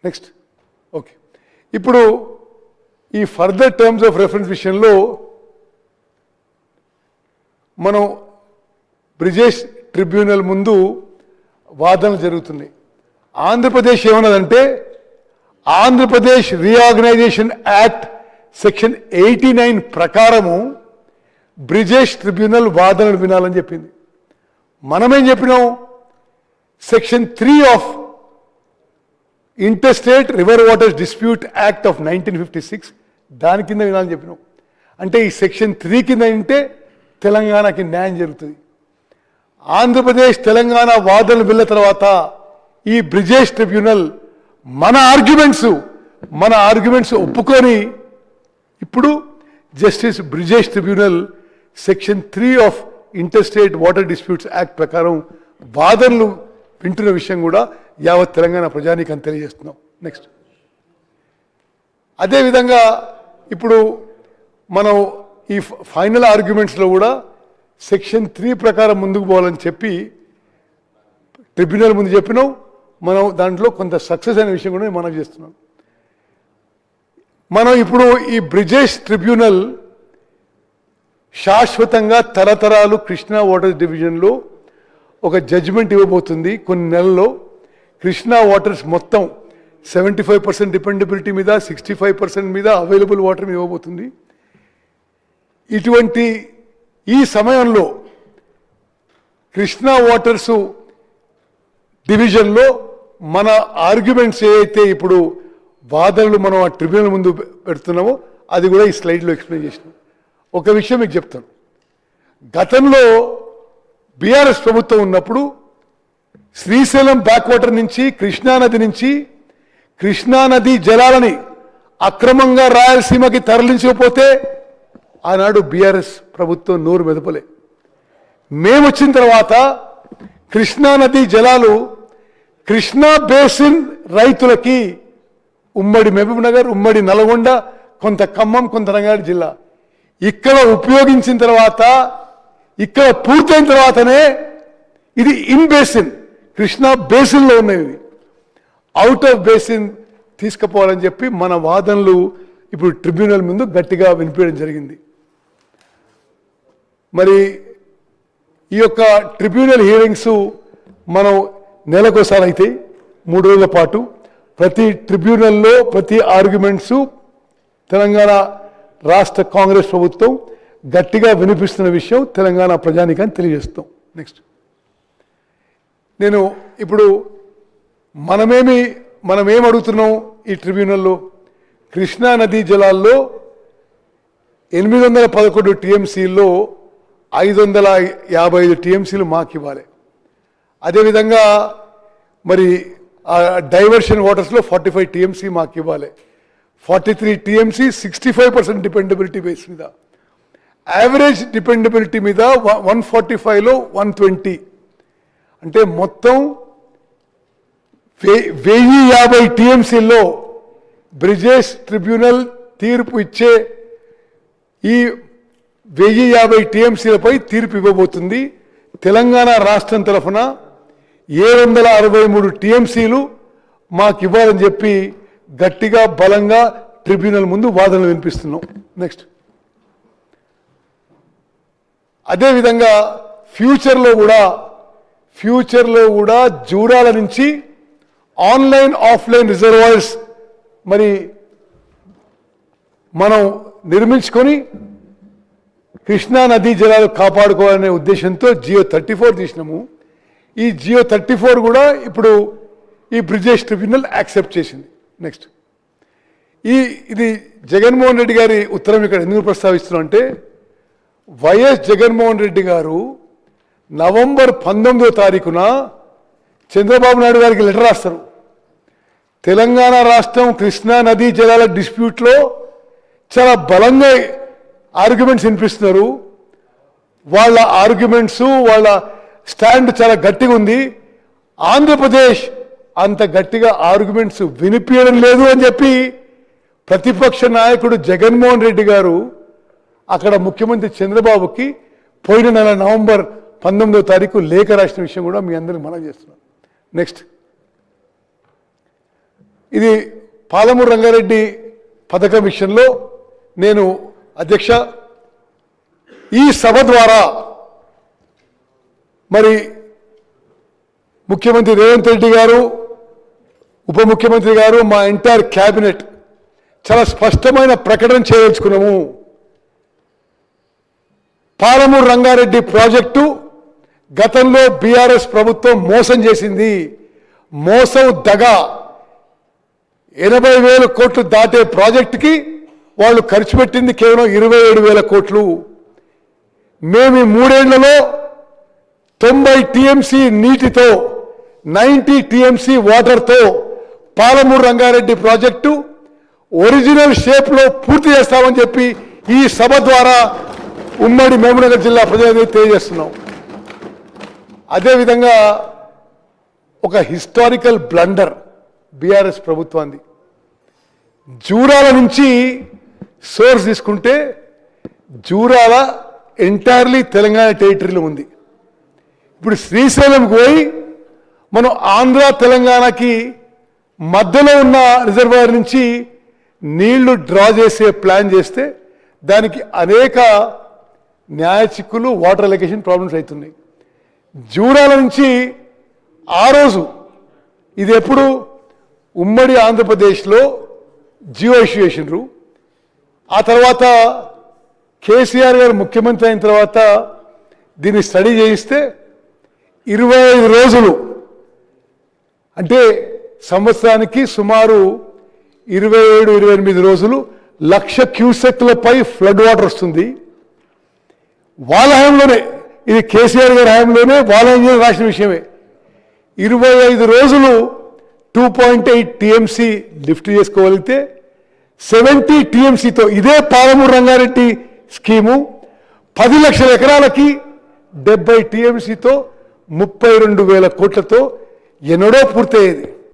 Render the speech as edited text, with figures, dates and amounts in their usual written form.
Next. Okay, ఇప్పుడు ఈ further terms of reference విషయంలో మనం బ్రిజేష్ ట్రిబ్యునల్ ముందు వాదనలు జరుగుతున్నాయి. ఆంధ్రప్రదేశ్ ఏమన్నదంటే ఆంధ్రప్రదేశ్ రీఆర్గనైజేషన్ యాక్ట్ సెక్షన్ 89 ప్రకారము బ్రిజేష్ ట్రిబ్యునల్ వాదనలు వినాలని చెప్పింది. మనమేం చెప్పినాం? Section 3 of interstate river waters dispute act of 1956 దాని కింద వినాలని చెప్పినాం. అంటే ఈ సెక్షన్ 3 కింద వింటే తెలంగాణకి న్యాయం జరుగుతుంది. ఆంధ్రప్రదేశ్ తెలంగాణ వాదనలు విన్న తర్వాత ఈ బ్రిజేష్ ట్రిబ్యునల్ మన ఆర్గ్యుమెంట్స్ ఒప్పుకొని ఇప్పుడు justice Brijesh tribunal section 3 of interstate water disputes act ప్రకారం వాదనలు వింటున్న విషయం కూడా యావత్ తెలంగాణ ప్రజానీకం తెలియజేస్తున్నాం. నెక్స్ట్. అదేవిధంగా ఇప్పుడు మనం ఈ ఫైనల్ ఆర్గ్యుమెంట్స్లో కూడా సెక్షన్ 3 ప్రకారం ముందుకు పోవాలని చెప్పి ట్రిబ్యునల్ ముందు చెప్పినాం. మనం దాంట్లో కొంత సక్సెస్ అయిన విషయం కూడా మనం చేస్తున్నాం. మనం ఇప్పుడు ఈ బ్రిజేష్ ట్రిబ్యునల్ శాశ్వతంగా తరతరాలు కృష్ణా వాటర్ డివిజన్లో ఒక జడ్జిమెంట్ ఇవ్వబోతుంది. కొన్ని నెలల్లో కృష్ణా వాటర్స్ మొత్తం 75% డిపెండబిలిటీ మీద, 65% మీద అవైలబుల్ వాటర్ ఇవ్వబోతుంది. ఇటువంటి ఈ సమయంలో కృష్ణా వాటర్స్ డివిజన్లో మన ఆర్గ్యుమెంట్స్ ఏవైతే ఇప్పుడు వాదనలు మనం ఆ ట్రిబ్యునల్ ముందు పెడుతున్నామో అది కూడా ఈ స్లైడ్లో ఎక్స్ప్లెయిన్ చేసినాం. ఒక విషయం మీకు చెప్తాను. గతంలో బీఆర్ఎస్ ప్రభుత్వం ఉన్నప్పుడు శ్రీశైలం బ్యాక్ వాటర్ నుంచి కృష్ణానది నుంచి కృష్ణానది జలాలని అక్రమంగా రాయలసీమకి తరలించకపోతే ఆనాడు బీఆర్ఎస్ ప్రభుత్వం నోరు మెదపలే. మేము వచ్చిన తర్వాత కృష్ణానది జలాలు కృష్ణా బేసిన్ రైతులకి ఉమ్మడి మహబూబ్ నగర్, ఉమ్మడి నల్గొండ, కొంత ఖమ్మం, కొంత రంగారెడ్డి జిల్లా ఇక్కడ ఉపయోగించిన తర్వాత ఇక్కడ పూర్తయిన తర్వాతనే ఇది ఇన్ బేసిన్ కృష్ణా బేసిన్లో ఉన్నవి అవుట్ ఆఫ్ బేసిన్ తీసుకుపోవాలని చెప్పి మన వాదనలు ఇప్పుడు ట్రిబ్యునల్ ముందు గట్టిగా వినిపించడం జరిగింది. మరి ఈ యొక్క ట్రిబ్యునల్ హియరింగ్స్ మనం నెలకోసారి అయితే 3 రోజుల పాటు ప్రతి ట్రిబ్యునల్లో ప్రతి ఆర్గ్యుమెంట్స్ తెలంగాణ రాష్ట్ర కాంగ్రెస్ ప్రభుత్వం గట్టిగా వినిపిస్తున్న విషయం తెలంగాణ ప్రజానీకాన్ని తెలియజేస్తాం. నెక్స్ట్. నేను ఇప్పుడు మనమేం అడుగుతున్నాం ఈ ట్రిబ్యునల్లో? కృష్ణా నదీ జలాల్లో 811 టీఎంసీల్లో 555 టీఎంసీలు మాకు ఇవ్వాలి. అదేవిధంగా మరి డైవర్షన్ వాటర్స్లో 45 టీఎంసీ మాకు ఇవ్వాలి. 43 టీఎంసీ 65% డిపెండబిలిటీ బేస్ మీద, యావరేజ్ డిపెండబిలిటీ మీద 145లో 120, అంటే మొత్తం 1050 టీఎంసీల్లో బ్రిజేష్ ట్రిబ్యునల్ తీర్పు ఇచ్చే ఈ 1050 టీఎంసీలపై తీర్పు ఇవ్వబోతుంది. తెలంగాణ రాష్ట్రం తరఫున 763 టీఎంసీలు మాకు ఇవ్వాలని చెప్పి గట్టిగా బలంగా ట్రిబ్యునల్ ముందు వాదనలు వినిపిస్తున్నాం. నెక్స్ట్. అదేవిధంగా ఫ్యూచర్లో కూడా జూరాల నుంచి ఆన్లైన్ ఆఫ్లైన్ రిజర్వాయర్స్ మరి మనం నిర్మించుకొని కృష్ణా నదీ జలాలు కాపాడుకోవాలనే ఉద్దేశంతో జియో 34 తీసినాము. ఈ జియో 34 కూడా ఇప్పుడు ఈ బ్రిజేష్ ట్రిబ్యునల్ యాక్సెప్ట్ చేసింది. నెక్స్ట్. ఇది జగన్మోహన్ రెడ్డి గారి ఉత్తరం ఇక్కడ ఎందుకు ప్రస్తావిస్తున్నాం అంటే వైఎస్ జగన్మోహన్ రెడ్డి గారు నవంబర్ 19వ తారీఖున చంద్రబాబు నాయుడు గారికి లెటర్ రాస్తారు. తెలంగాణ రాష్ట్రం కృష్ణా నదీ జలాల డిస్ప్యూట్లో చాలా బలంగా ఆర్గ్యుమెంట్స్ వినిపిస్తున్నారు. వాళ్ళ ఆర్గ్యుమెంట్స్, వాళ్ళ స్టాండ్ చాలా గట్టిగా ఉంది. ఆంధ్రప్రదేశ్ అంత గట్టిగా ఆర్గ్యుమెంట్స్ వినిపించడం లేదు అని చెప్పి ప్రతిపక్ష నాయకుడు జగన్మోహన్ రెడ్డి గారు అక్కడ ముఖ్యమంత్రి చంద్రబాబుకి పోయిన నెల నవంబర్ 19వ తారీఖు లేఖ రాసిన విషయం కూడా మీ అందరికి మనం చేస్తున్నాం. నెక్స్ట్. ఇది పాలమూరు రంగారెడ్డి పథకం విషయంలో నేను అధ్యక్ష ఈ సభ ద్వారా మరి ముఖ్యమంత్రి రేవంత్ రెడ్డి గారు, ఉప ముఖ్యమంత్రి గారు, మా ఎంటైర్ క్యాబినెట్ చాలా స్పష్టమైన ప్రకటన చేయదలుచుకున్నాము. పాలమూరు రంగారెడ్డి ప్రాజెక్టు గతంలో బీఆర్ఎస్ ప్రభుత్వం మోసం చేసింది. మోసం దగ 80,000 కోట్లు దాటే ప్రాజెక్టుకి వాళ్ళు ఖర్చు పెట్టింది కేవలం 27,000 కోట్లు. మేము ఈ 3 ఏళ్లలో 90 టీఎంసీ నీటితో 90 టీఎంసీ వాటర్తో పాలమూరు రంగారెడ్డి ప్రాజెక్టు ఒరిజినల్ షేప్లో పూర్తి చేస్తామని చెప్పి ఈ సభ ద్వారా ఉమ్మడి మహబూబ్నగర్ జిల్లా ప్రజలకు తెలియజేస్తున్నాం. అదేవిధంగా ఒక హిస్టారికల్ బ్లండర్ బీఆర్ఎస్ ప్రభుత్వాన్ని. జూరాల నుంచి సోర్స్ తీసుకుంటే జూరాల ఎంటైర్లీ తెలంగాణ టెరిటరీలో ఉంది. ఇప్పుడు శ్రీశైలంకి పోయి మనం ఆంధ్ర తెలంగాణకి మధ్యలో ఉన్న రిజర్వాయర్ నుంచి నీళ్లు డ్రా చేసే ప్లాన్ చేస్తే దానికి అనేక న్యాయ చిక్కులు, వాటర్ అలొకేషన్ ప్రాబ్లమ్స్ అవుతున్నాయి. జూరాల నుంచి ఆ రోజు ఇది ఎప్పుడు ఉమ్మడి ఆంధ్రప్రదేశ్లో జియో ఇష్యూ చేసినారు. ఆ తర్వాత కేసీఆర్ గారు ముఖ్యమంత్రి అయిన తర్వాత దీన్ని స్టడీ చేయిస్తే 25 రోజులు అంటే సంవత్సరానికి సుమారు 27-28 రోజులు 1,00,000 క్యూసెక్లపై ఫ్లడ్ వాటర్ వస్తుంది. వాళ్ళ హయాంలోనే, ఇది కేసీఆర్ గారి హయాంలోనే వాళ్ళ హయాంలో రాసిన విషయమే. 25 రోజులు 2.8 టీఎంసీ లిఫ్ట్ చేసుకోగలిగితే 70 టీఎంసీతో ఇదే పాలమూరు రంగారెడ్డి స్కీము 10 లక్షల ఎకరాలకి 70 టీఎంసీతో 32,000 కోట్లతో ఎన్నడో పూర్తయ్యేది.